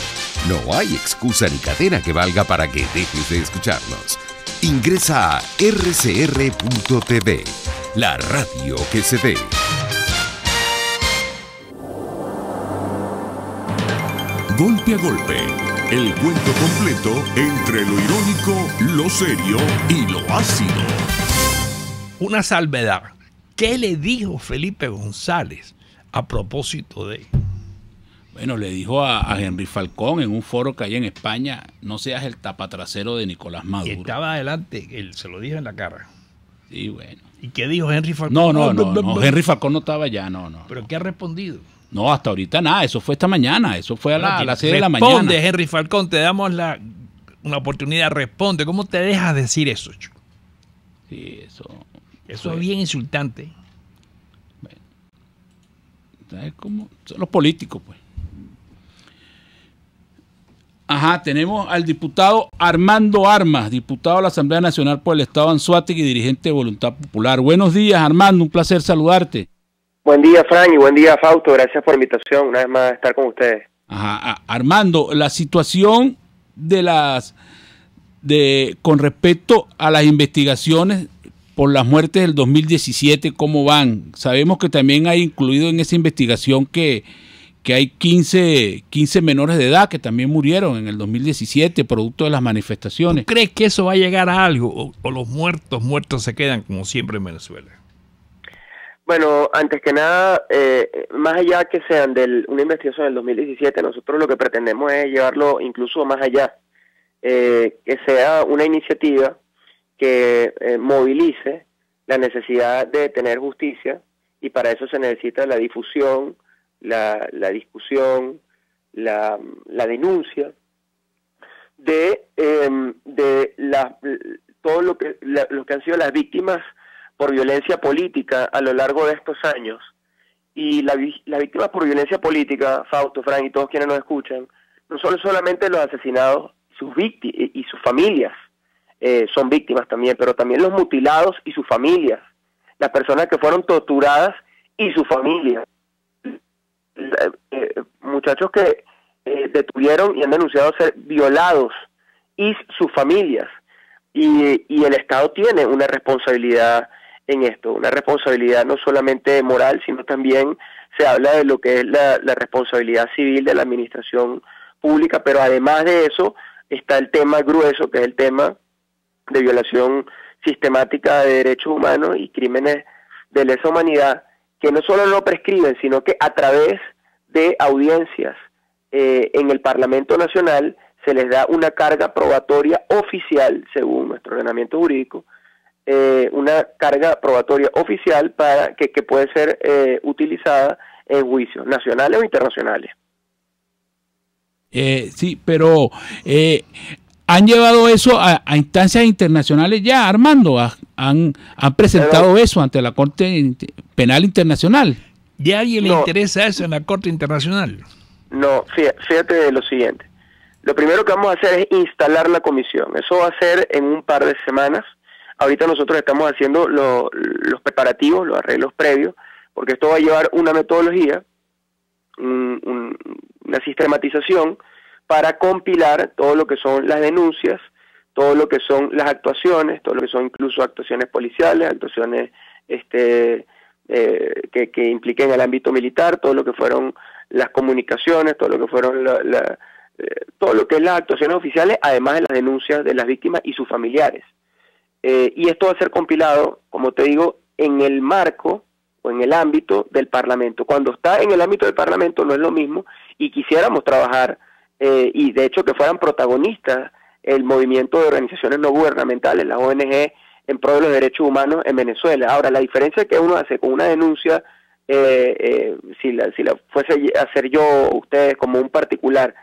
No hay excusa ni cadena que valga para que dejes de escucharnos. Ingresa a rcr.tv. La radio que se ve. Golpe a golpe. El cuento completo entre lo irónico, lo serio y lo ácido. Una salvedad. ¿Qué le dijo Felipe González a propósito de? Bueno, le dijo a Henry Falcón en un foro que hay en España, no seas el tapatrasero de Nicolás Maduro. Y estaba adelante, él se lo dijo en la cara. Sí, bueno. ¿Y qué dijo Henry Falcón? No, Henry Falcón no estaba allá, no. ¿Pero qué ha respondido? No, hasta ahorita nada, eso fue esta mañana, eso fue a las 6 de la mañana. Responde, Henry Falcón, te damos una oportunidad, responde. ¿Cómo te dejas decir eso, chico? Sí, eso es bien insultante. Bueno, ¿sabes cómo? Son los políticos, pues. Ajá, tenemos al diputado Armando Armas, diputado de la Asamblea Nacional por el Estado Anzoátegui y dirigente de Voluntad Popular. Buenos días, Armando, un placer saludarte. Buen día, Fran, y buen día, Fausto. Gracias por la invitación, una vez más, estar con ustedes. Ajá, Armando, la situación con respecto a las investigaciones por las muertes del 2017, ¿cómo van? Sabemos que también hay incluido en esa investigación que hay 15 menores de edad que también murieron en el 2017 producto de las manifestaciones. ¿Tú crees que eso va a llegar a algo o los muertos se quedan como siempre en Venezuela? Bueno, antes que nada, más allá que sean de una investigación del 2017, nosotros lo que pretendemos es llevarlo incluso más allá, que sea una iniciativa que movilice la necesidad de tener justicia, y para eso se necesita la difusión, la discusión, la denuncia de todo lo que han sido las víctimas por violencia política a lo largo de estos años. Y las víctimas por violencia política, Fausto, Fran y todos quienes nos escuchan, no son solamente los asesinados y sus familias, son víctimas también, pero también los mutilados y sus familias, las personas que fueron torturadas y sus familias, muchachos que detuvieron y han denunciado ser violados y sus familias, y el Estado tiene una responsabilidad en esto, una responsabilidad no solamente moral, sino también se habla de lo que es la responsabilidad civil de la administración pública, pero además de eso está el tema grueso, que es el tema de violación sistemática de derechos humanos y crímenes de lesa humanidad, que no solo no prescriben, sino que a través de audiencias en el Parlamento Nacional se les da una carga probatoria oficial, según nuestro ordenamiento jurídico, una carga probatoria oficial para que puede ser utilizada en juicios nacionales o internacionales. Sí, pero ¿han llevado eso a instancias internacionales ya, Armando? ¿Han presentado eso ante la Corte Penal Internacional? ¿Ya a alguien le interesa eso en la Corte Internacional? No, fíjate de lo siguiente. Lo primero que vamos a hacer es instalar la comisión. Eso va a ser en un par de semanas. Ahorita nosotros estamos haciendo los preparativos, los arreglos previos, porque esto va a llevar una metodología, una sistematización para compilar todo lo que son las denuncias, todo lo que son las actuaciones, todo lo que son incluso actuaciones policiales, actuaciones que impliquen el ámbito militar, todo lo que fueron las comunicaciones, todo lo que fueron todo lo que es las actuaciones oficiales, además de las denuncias de las víctimas y sus familiares. Y esto va a ser compilado, como te digo, en el marco o en el ámbito del Parlamento. Cuando está en el ámbito del Parlamento no es lo mismo, y quisiéramos trabajar, y de hecho que fueran protagonistas el movimiento de organizaciones no gubernamentales, las ONG, en pro de los derechos humanos en Venezuela. Ahora, la diferencia que uno hace con una denuncia, si la fuese a hacer yo o ustedes como un particular,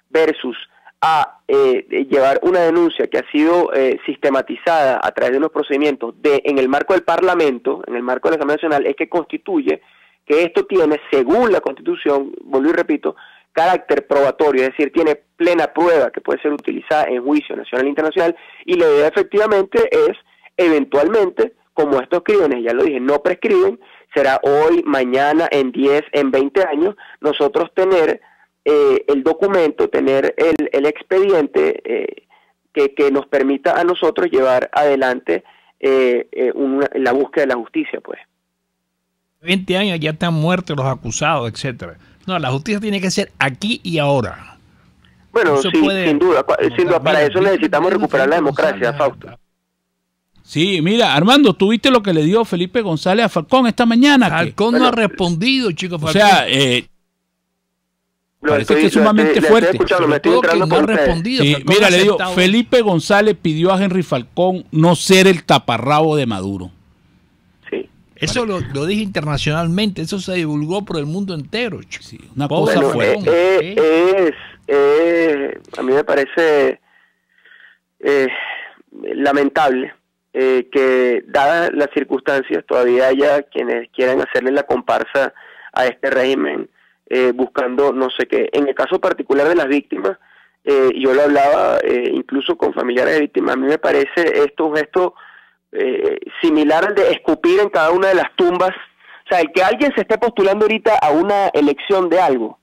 versus a llevar una denuncia que ha sido sistematizada a través de unos procedimientos en el marco del Parlamento, en el marco de la Asamblea Nacional, es que constituye que esto tiene, según la Constitución, vuelvo y repito, carácter probatorio, es decir, tiene plena prueba que puede ser utilizada en juicio nacional e internacional, y la idea efectivamente es, eventualmente, como estos crímenes, ya lo dije, no prescriben, será hoy, mañana, en 10, en 20 años, nosotros tener el documento, tener el expediente que nos permita a nosotros llevar adelante la búsqueda de la justicia, pues. 20 años ya están muertos los acusados, etcétera. No, la justicia tiene que ser aquí y ahora. Bueno, sí, sin duda, para eso necesitamos recuperar la democracia, Fausto. Sí, mira, Armando, ¿tuviste lo que le dio Felipe González a Falcón esta mañana? Falcón no ha respondido, chicos. O sea, Parece que es sumamente fuerte. Sobre todo que no ha respondido. Sí, Falcón mira, ha le digo, aceptado. Felipe González pidió a Henry Falcón no ser el taparrabo de Maduro. Sí. Eso lo dije internacionalmente, eso se divulgó por el mundo entero. Sí, una Pobre cosa Bueno, fuerte. a mí me parece lamentable que, dadas las circunstancias, todavía haya quienes quieran hacerle la comparsa a este régimen buscando no sé qué. En el caso particular de las víctimas, yo lo hablaba incluso con familiares de víctimas, a mí me parece esto un gesto similar al de escupir en cada una de las tumbas. O sea, el que alguien se esté postulando ahorita a una elección de algo,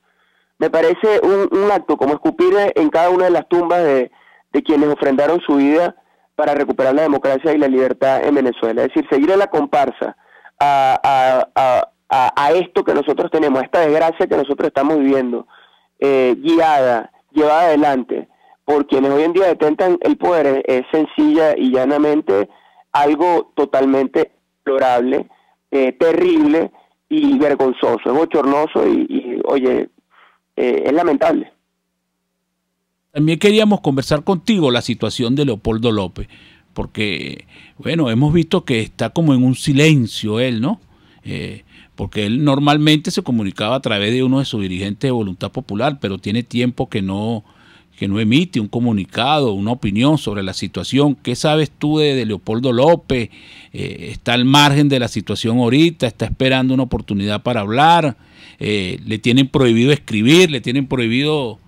me parece un acto como escupir en cada una de las tumbas de quienes ofrendaron su vida para recuperar la democracia y la libertad en Venezuela. Es decir, seguir en la comparsa a esto que nosotros tenemos, a esta desgracia que nosotros estamos viviendo, llevada adelante por quienes hoy en día detentan el poder, es sencilla y llanamente algo totalmente deplorable, terrible y vergonzoso, es bochornoso y oye, es lamentable. También queríamos conversar contigo la situación de Leopoldo López, porque, bueno, hemos visto que está como en un silencio él, ¿no? Porque él normalmente se comunicaba a través de uno de sus dirigentes de Voluntad Popular, pero tiene tiempo que no emite un comunicado, una opinión sobre la situación. ¿Qué sabes tú de Leopoldo López? ¿Está al margen de la situación ahorita? ¿Está esperando una oportunidad para hablar? ¿Le tienen prohibido escribir? ¿Le tienen prohibido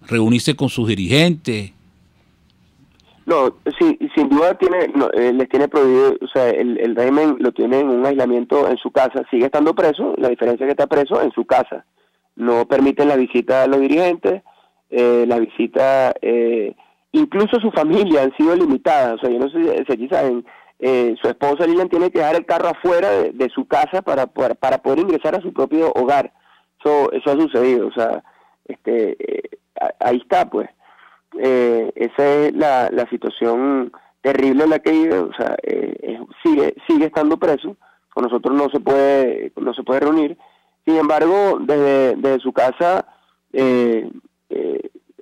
reunirse con sus dirigentes? No, sí, sin duda les tiene prohibido, o sea, el régimen lo tiene en un aislamiento en su casa, sigue estando preso, la diferencia es que está preso en su casa, no permiten la visita a los dirigentes, la visita, incluso su familia han sido limitadas, o sea, yo no sé si aquí saben, su esposa Lilian tiene que dejar el carro afuera de su casa para poder ingresar a su propio hogar, eso ha sucedido, o sea, ahí está, pues. Esa es la situación terrible en la que vive, o sea, sigue estando preso, con nosotros no se puede reunir. Sin embargo, desde su casa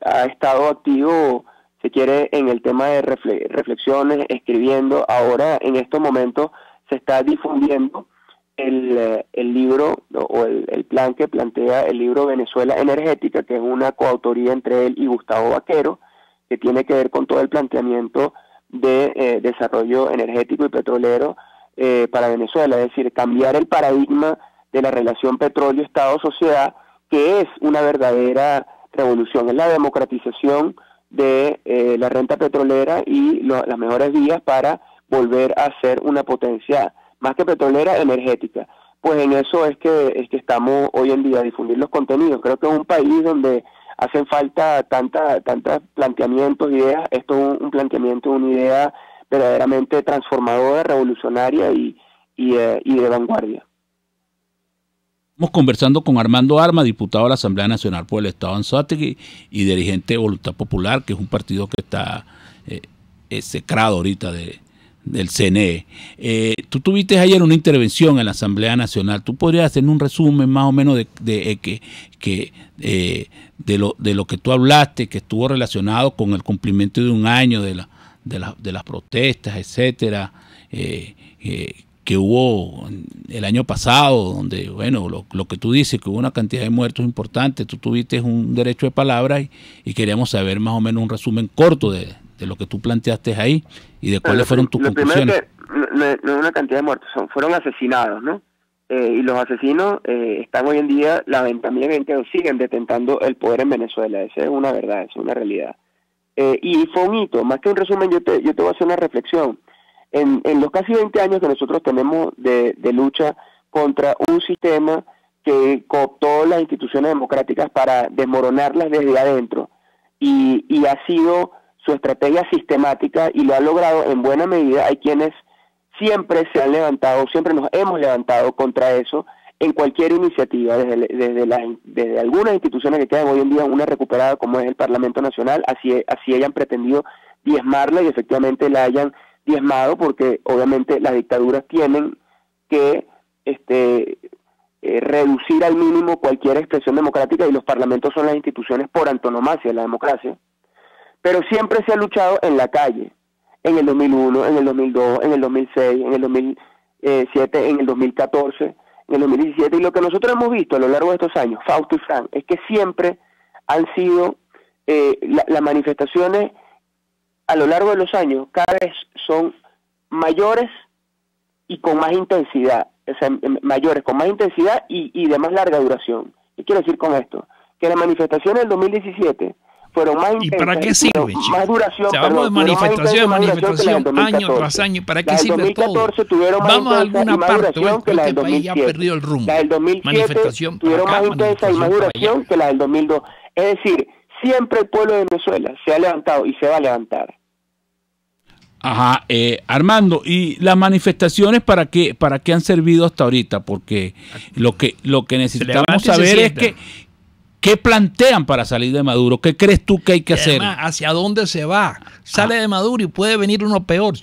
ha estado activo, se quiere, en el tema de reflexiones, escribiendo. Ahora, en estos momentos, se está difundiendo el libro o el plan que plantea el libro Venezuela Energética, que es una coautoría entre él y Gustavo Vaquero, que tiene que ver con todo el planteamiento de desarrollo energético y petrolero para Venezuela, es decir, cambiar el paradigma de la relación petróleo-Estado-sociedad, que es una verdadera revolución, es la democratización de la renta petrolera y las mejores vías para volver a ser una potencia más que petrolera, energética. Pues en eso es que estamos hoy en día, a difundir los contenidos. Creo que es un país donde hacen falta tantos planteamientos, ideas. Esto es un planteamiento, una idea verdaderamente transformadora, revolucionaria y de vanguardia. Estamos conversando con Armando Arma, diputado de la Asamblea Nacional por el Estado de Anzoátegui y dirigente de Voluntad Popular, que es un partido que está secrado ahorita del CNE. Tú tuviste ayer una intervención en la Asamblea Nacional. ¿Tú podrías hacer un resumen más o menos de lo que tú hablaste, que estuvo relacionado con el cumplimiento de un año de las protestas, etcétera, que hubo el año pasado, donde, bueno, lo que tú dices, que hubo una cantidad de muertos importante? Tú tuviste un derecho de palabra y queríamos saber más o menos un resumen corto de lo que tú planteaste ahí y de cuáles fueron tus conclusiones. No es una cantidad de muertos, fueron asesinados, ¿no? Y los asesinos están hoy en día lamentablemente siguen detentando el poder en Venezuela. Esa es una verdad, esa es una realidad. Y fue un hito, más que un resumen, yo te voy a hacer una reflexión. En los casi 20 años que nosotros tenemos de lucha contra un sistema que cooptó las instituciones democráticas para desmoronarlas desde adentro, y ha sido su estrategia sistemática y lo ha logrado en buena medida. Hay quienes siempre se han levantado, siempre nos hemos levantado contra eso en cualquier iniciativa, desde algunas instituciones que quedan hoy en día, una recuperada como es el Parlamento Nacional, así hayan pretendido diezmarla y efectivamente la hayan diezmado, porque obviamente las dictaduras tienen que reducir al mínimo cualquier expresión democrática, y los parlamentos son las instituciones por antonomasia de la democracia, pero siempre se ha luchado en la calle, en el 2001, en el 2002, en el 2006, en el 2007, en el 2014, en el 2017, y lo que nosotros hemos visto a lo largo de estos años, Fausto y Fran, es que siempre han sido las manifestaciones a lo largo de los años cada vez son mayores y con más intensidad, o sea, mayores con más intensidad y de más larga duración. ¿Qué quiero decir con esto? Que las manifestaciones del 2017 fueron más intensas. ¿Y para qué sirve, más duración, o sea, vamos de manifestación año tras año, ¿para qué sirve todo? Vamos a alguna parte, creo que el país ya ha perdido el rumbo. La del 2007 tuvieron más intensa y más duración que la del 2002. Es decir, siempre el pueblo de Venezuela se ha levantado y se va a levantar. Ajá, Armando, ¿y las manifestaciones para qué han servido hasta ahorita? Porque lo que necesitamos saber es ¿qué plantean para salir de Maduro? ¿Qué crees tú que hay que hacer? Además, ¿hacia dónde se va? Sale de Maduro y puede venir uno peor.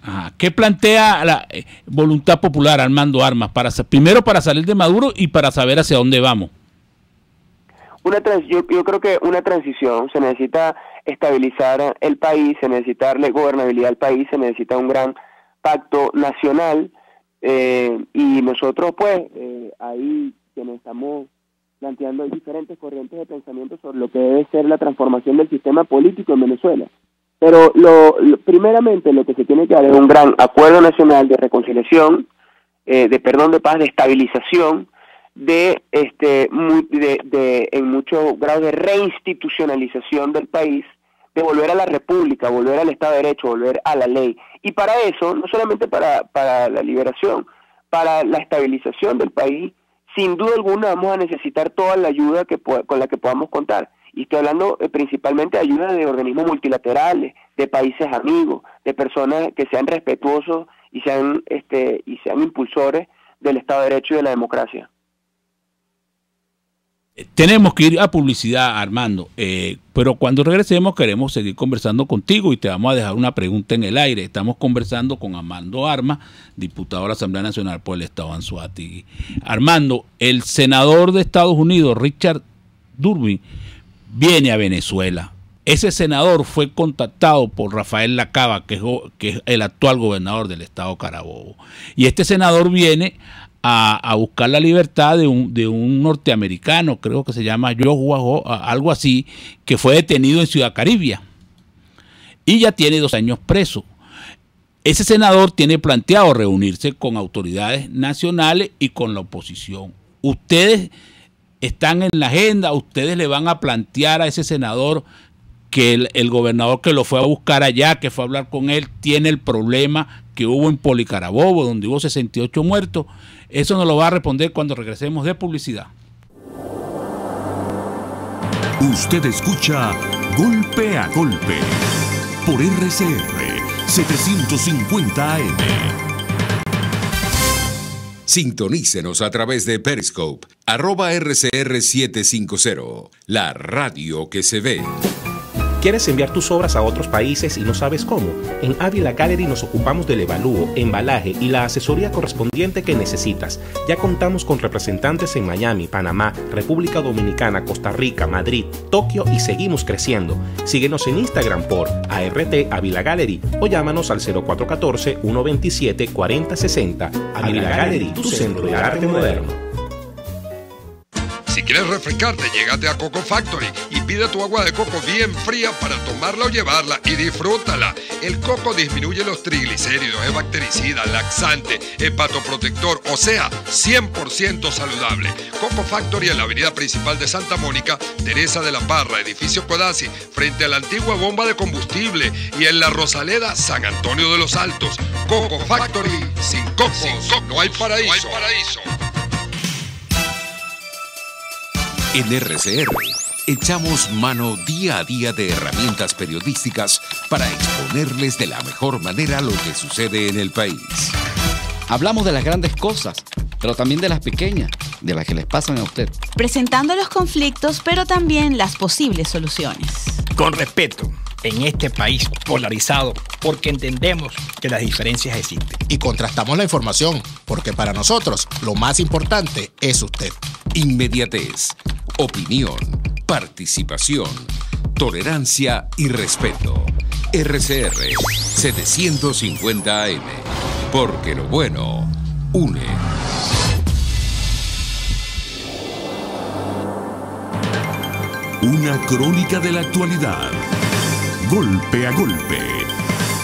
Ajá. ¿Qué plantea la voluntad popular, Armando Armas? Primero para salir de Maduro y para saber hacia dónde vamos. Yo creo que una transición, se necesita estabilizar el país, se necesita darle gobernabilidad al país, se necesita un gran pacto nacional, y nosotros pues ahí quienes estamos planteando diferentes corrientes de pensamiento sobre lo que debe ser la transformación del sistema político en Venezuela. Pero primeramente lo que se tiene que dar es un gran acuerdo nacional de reconciliación, de perdón, de paz, de estabilización, en muchos grados de reinstitucionalización del país, de volver a la república, volver al Estado de Derecho, volver a la ley. Y para eso, no solamente para la liberación, para la estabilización del país, sin duda alguna vamos a necesitar toda la ayuda con la que podamos contar. Y estoy hablando principalmente de ayuda de organismos multilaterales, de países amigos, de personas que sean respetuosos y sean impulsores del Estado de Derecho y de la democracia. Tenemos que ir a publicidad, Armando, pero cuando regresemos queremos seguir conversando contigo y te vamos a dejar una pregunta en el aire. Estamos conversando con Armando Armas, diputado de la Asamblea Nacional por el Estado Anzoátegui. Armando, el senador de Estados Unidos, Richard Durbin, viene a Venezuela. Ese senador fue contactado por Rafael Lacaba, que es el actual gobernador del estado Carabobo. Y este senador viene a buscar la libertad de un norteamericano, creo que se llama Joshua, algo así, que fue detenido en Ciudad Caribia y ya tiene 2 años preso. Ese senador tiene planteado reunirse con autoridades nacionales y con la oposición. Ustedes están en la agenda, ustedes le van a plantear a ese senador que el gobernador que lo fue a buscar allá, que fue a hablar con él, tiene el problema que hubo en Policarabobo, donde hubo 68 muertos. Eso nos lo va a responder cuando regresemos de publicidad. Usted escucha Golpe a Golpe por RCR 750 AM. Sintonícenos a través de Periscope, @RCR750, la radio que se ve. ¿Quieres enviar tus obras a otros países y no sabes cómo? En Ávila Gallery nos ocupamos del evalúo, embalaje y la asesoría correspondiente que necesitas. Ya contamos con representantes en Miami, Panamá, República Dominicana, Costa Rica, Madrid, Tokio y seguimos creciendo. Síguenos en Instagram por ART Ávila Gallery o llámanos al 0414-127-4060. Ávila Gallery, tu centro de arte moderno. Si quieres refrescarte, llégate a Coco Factory y pide tu agua de coco bien fría para tomarla o llevarla y disfrútala. El coco disminuye los triglicéridos, es bactericida, laxante, hepatoprotector, o sea, 100% saludable. Coco Factory en la avenida principal de Santa Mónica, Teresa de la Parra, edificio Codazzi, frente a la antigua bomba de combustible, y en la Rosaleda, San Antonio de los Altos. Coco Factory, sin cocos, no hay paraíso. En RCR echamos mano día a día de herramientas periodísticas para exponerles de la mejor manera lo que sucede en el país. Hablamos de las grandes cosas, pero también de las pequeñas, de las que les pasan a usted. Presentando los conflictos, pero también las posibles soluciones. Con respeto, en este país polarizado porque entendemos que las diferencias existen. Y contrastamos la información porque para nosotros lo más importante es usted. Inmediatez, opinión, participación, tolerancia y respeto. RCR 750 AM, porque lo bueno une. Una crónica de la actualidad, golpe a golpe,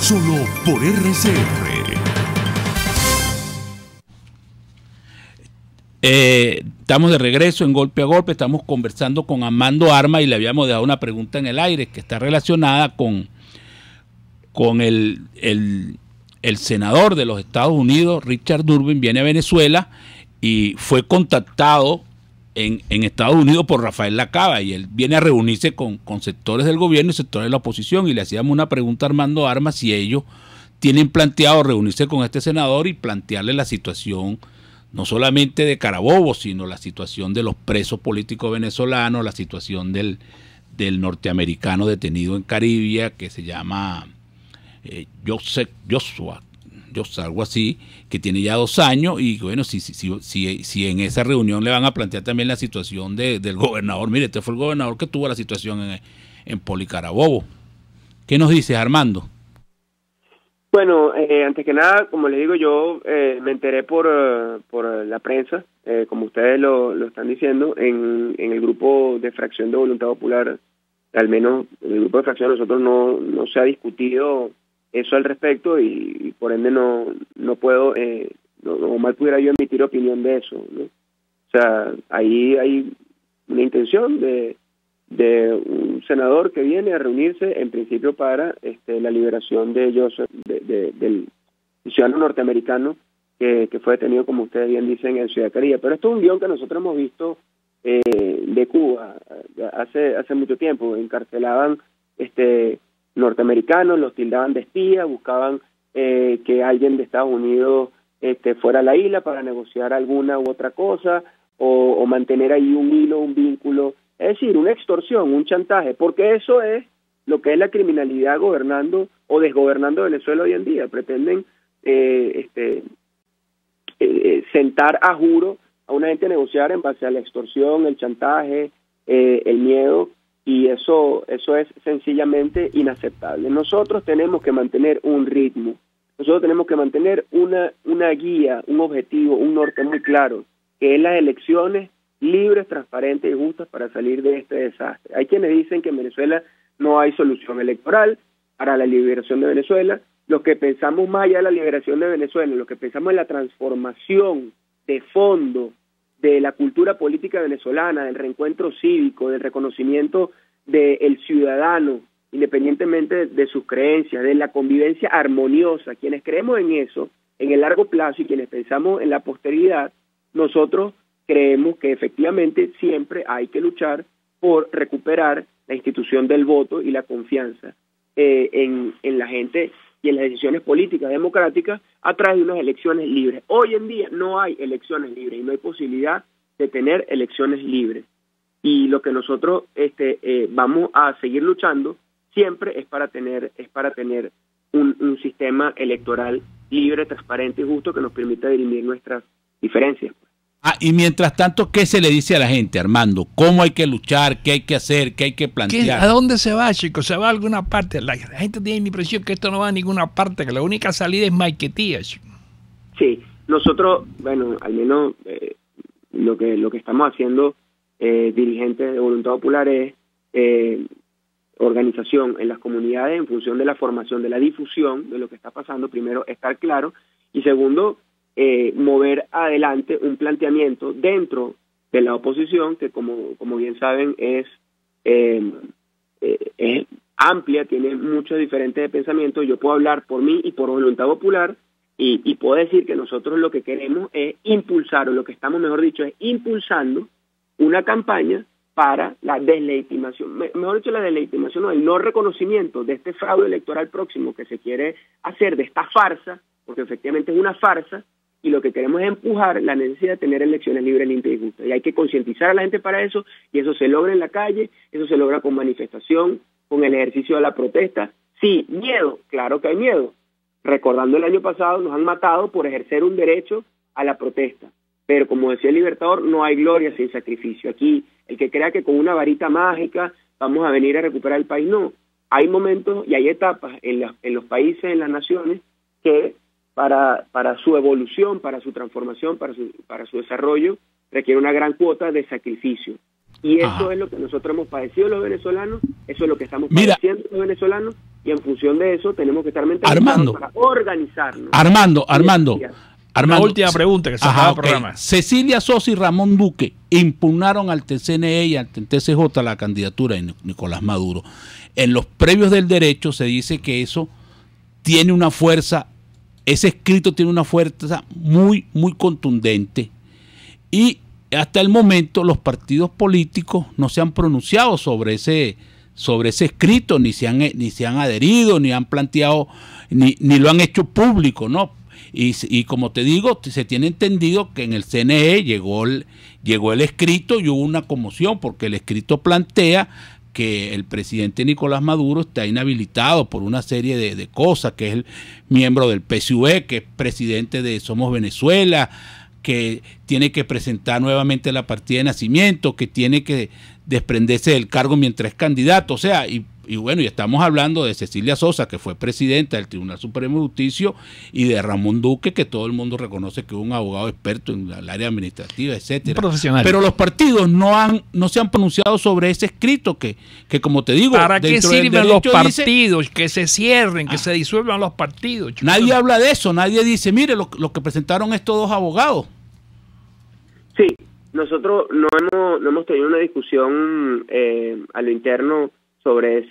solo por RCR. Estamos de regreso en Golpe a Golpe, estamos conversando con Armando Armas y le habíamos dejado una pregunta en el aire que está relacionada con el senador de los Estados Unidos, Richard Durbin, viene a Venezuela y fue contactado en Estados Unidos por Rafael Lacaba, y él viene a reunirse con sectores del gobierno y sectores de la oposición, y le hacíamos una pregunta a Armando Armas si ellos tienen planteado reunirse con este senador y plantearle la situación no solamente de Carabobo, sino la situación de los presos políticos venezolanos, la situación del norteamericano detenido en Caribia que se llama Joshua, algo así, que tiene ya 2 años, y bueno, si en esa reunión le van a plantear también la situación del gobernador. Mire, este fue el gobernador que tuvo la situación en Policarabobo. ¿Qué nos dices, Armando? Bueno, antes que nada, como les digo, yo me enteré por la prensa, como ustedes lo están diciendo, en el grupo de fracción de Voluntad Popular, al menos en el grupo de fracción nosotros no se ha discutido eso al respecto, y por ende no puedo, no mal pudiera yo emitir opinión de eso, ¿no? O sea, ahí hay una intención de un senador que viene a reunirse en principio para la liberación de Joseph, del ciudadano norteamericano que fue detenido, como ustedes bien dicen, en Ciudad Carilla. Pero esto es un guión que nosotros hemos visto de Cuba hace mucho tiempo. Encarcelaban norteamericanos, los tildaban de espías, buscaban que alguien de Estados Unidos fuera a la isla para negociar alguna u otra cosa, o mantener ahí un hilo, un vínculo, es decir, una extorsión, un chantaje, porque eso es lo que es la criminalidad gobernando o desgobernando Venezuela hoy en día. Pretenden sentar a juro a una gente a negociar en base a la extorsión, el chantaje, el miedo, y eso es sencillamente inaceptable. Nosotros tenemos que mantener un ritmo, nosotros tenemos que mantener una guía, un objetivo, un norte muy claro, que es las elecciones libres, transparentes y justas para salir de este desastre. Hay quienes dicen que en Venezuela no hay solución electoral para la liberación de Venezuela. Los que pensamos más allá de la liberación de Venezuela, los que pensamos en la transformación de fondo de la cultura política venezolana, del reencuentro cívico, del reconocimiento del ciudadano, independientemente de sus creencias, de la convivencia armoniosa, quienes creemos en eso, en el largo plazo, y quienes pensamos en la posteridad, nosotros creemos que efectivamente siempre hay que luchar por recuperar la institución del voto y la confianza en la gente y en las decisiones políticas democráticas a través de unas elecciones libres. Hoy en día no hay elecciones libres y no hay posibilidad de tener elecciones libres. Y lo que nosotros vamos a seguir luchando siempre es para tener un sistema electoral libre, transparente y justo que nos permita dirimir nuestras diferencias. Y mientras tanto, ¿qué se le dice a la gente, Armando? ¿Cómo hay que luchar? ¿Qué hay que hacer? ¿Qué hay que plantear? ¿A dónde se va, chicos? ¿Se va a alguna parte? La gente tiene la impresión que esto no va a ninguna parte, que la única salida es Maiquetía, chicos. Sí, nosotros, bueno, al menos lo que estamos haciendo dirigentes de Voluntad Popular es organización en las comunidades en función de la formación, de la difusión de lo que está pasando. Primero, estar claro, y segundo, mover adelante un planteamiento dentro de la oposición que, como bien saben, es amplia, tiene muchos diferentes pensamientos. Yo puedo hablar por mí y por Voluntad Popular, y puedo decir que nosotros lo que queremos es impulsar, o lo que estamos, mejor dicho, es impulsando una campaña para la deslegitimación, mejor dicho, la deslegitimación, no, el no reconocimiento de este fraude electoral próximo que se quiere hacer, de esta farsa, porque efectivamente es una farsa, y lo que queremos es empujar la necesidad de tener elecciones libres, limpias y justas. Y hay que concientizar a la gente para eso, y eso se logra en la calle, eso se logra con manifestación, con el ejercicio de la protesta. Sí, miedo, claro que hay miedo. Recordando el año pasado, nos han matado por ejercer un derecho a la protesta. Pero como decía el Libertador, no hay gloria sin sacrificio. Aquí, el que crea que con una varita mágica vamos a venir a recuperar el país, no. Hay momentos y hay etapas en los países, en las naciones, que para su evolución, para su transformación, para su desarrollo, requiere una gran cuota de sacrificio. Y eso es lo que nosotros hemos padecido los venezolanos, eso es lo que estamos padeciendo los venezolanos, y en función de eso tenemos que estar mentalizados para organizarnos. Armando, una última pregunta que se acaba el programa. Cecilia Sosa y Ramón Duque impugnaron al TCNE y al TCJ la candidatura de Nicolás Maduro. En los previos del derecho se dice que eso tiene una fuerza, ese escrito tiene una fuerza muy, muy contundente, y hasta el momento los partidos políticos no se han pronunciado sobre ese escrito, ni se han adherido, ni han planteado, ni lo han hecho público, ¿no? Y como te digo, se tiene entendido que en el CNE llegó el escrito y hubo una conmoción, porque el escrito plantea que el presidente Nicolás Maduro está inhabilitado por una serie de cosas, que es el miembro del PSUV, que es presidente de Somos Venezuela, que tiene que presentar nuevamente la partida de nacimiento, que tiene que desprenderse del cargo mientras es candidato. O sea, y bueno, y estamos hablando de Cecilia Sosa, que fue presidenta del Tribunal Supremo de Justicia, y de Ramón Duque, que todo el mundo reconoce que es un abogado experto en el área administrativa, etcétera. Profesional. Pero los partidos no se han pronunciado sobre ese escrito que como te digo, ¿para qué sirven los partidos? Dice, que se cierren, que se disuelvan los partidos. Nadie habla de eso, nadie dice, mire lo que presentaron estos dos abogados. Sí, nosotros no hemos tenido una discusión a lo interno sobre el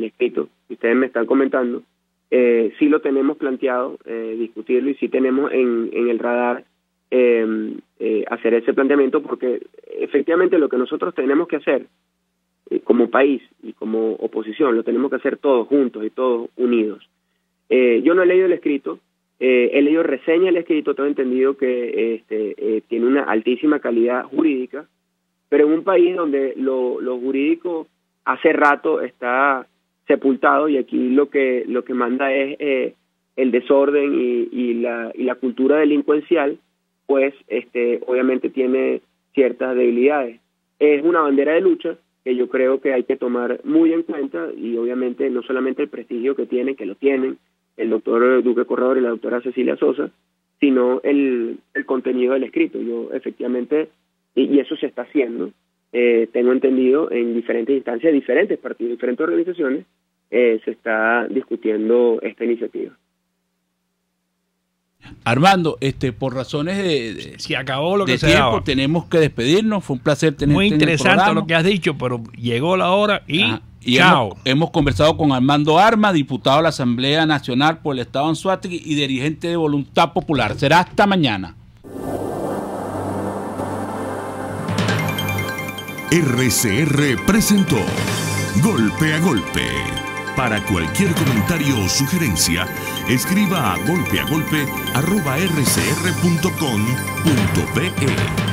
escrito que ustedes me están comentando. Sí lo tenemos planteado, discutirlo, y sí tenemos en el radar hacer ese planteamiento, porque efectivamente lo que nosotros tenemos que hacer como país y como oposición, lo tenemos que hacer todos juntos y todos unidos. Yo no he leído el escrito, he leído reseña del escrito, tengo entendido que tiene una altísima calidad jurídica, pero en un país donde lo jurídico hace rato está sepultado, y aquí lo que manda es el desorden y la cultura delincuencial, pues obviamente tiene ciertas debilidades. Es una bandera de lucha que yo creo que hay que tomar muy en cuenta, y obviamente no solamente el prestigio que tienen, que lo tienen el doctor Duque Corredor y la doctora Cecilia Sosa, sino el contenido del escrito. Yo efectivamente, y eso se está haciendo, tengo entendido en diferentes instancias, diferentes partidos, diferentes organizaciones, se está discutiendo esta iniciativa. Armando, por razones de se acabó lo que se tiempo, daba. Tenemos que despedirnos. Fue un placer tenerte. Muy interesante lo que has dicho, pero llegó la hora y chao. Hemos conversado con Armando Arma, diputado de la Asamblea Nacional por el Estado Anzoátegui y dirigente de Voluntad Popular. Será hasta mañana. RCR presentó Golpe a Golpe. Para cualquier comentario o sugerencia, escriba a golpeagolpe@rcr.com.be.